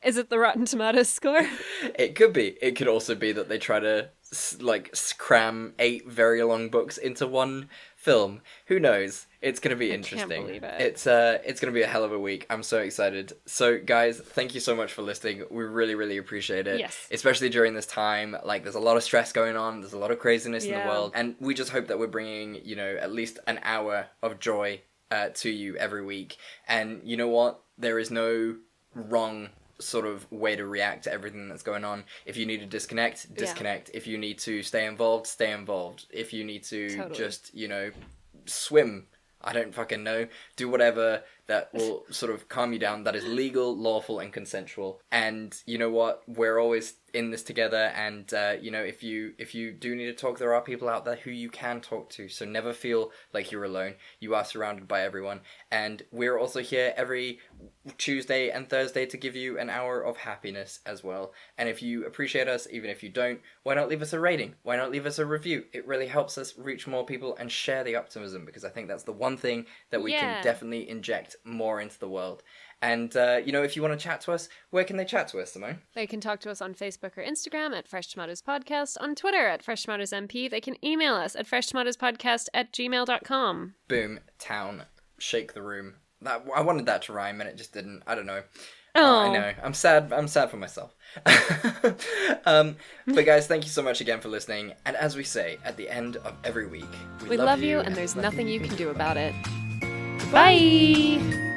Is it the Rotten Tomatoes score? It could be. It could also be that they try to cram 8 very long books into one film. Who knows? It's gonna be I interesting. can't believe it. It's gonna be a hell of a week. I'm so excited. So guys, thank you so much for listening. We really, really appreciate it. Yes. Especially during this time. Like, there's a lot of stress going on. There's a lot of craziness in the Yeah. world, and we just hope that we're bringing, you know, at least an hour of joy to you every week. And you know what? There is no wrong sort of way to react to everything that's going on. If you need to disconnect, disconnect. If you need to stay involved, stay involved. If you need to just, you know, swim, I don't fucking know, do whatever that will sort of calm you down, that is legal, lawful, and consensual. And you know what, we're always in this together, and you know, if you do need to talk, there are people out there who you can talk to, so never feel like you're alone. You are surrounded by everyone, and we're also here every Tuesday and Thursday to give you an hour of happiness as well. And if you appreciate us, even if you don't, why not leave us a rating? Why not leave us a review? It really helps us reach more people and share the optimism, because I think that's the one thing that we can definitely inject more into the world. And, you know, if you want to chat to us, where can they chat to us, Simone? They can talk to us on Facebook or Instagram at Fresh Tomatoes Podcast, on Twitter at Fresh Tomatoes MP. They can email us at freshtomatoespodcast@gmail.com. Boom, town, shake the room. That, I wanted that to rhyme and it just didn't. I don't know. Oh. I know. I'm sad for myself. But guys, thank you so much again for listening. And as we say at the end of every week, we love you and there's nothing you can do about it. Bye!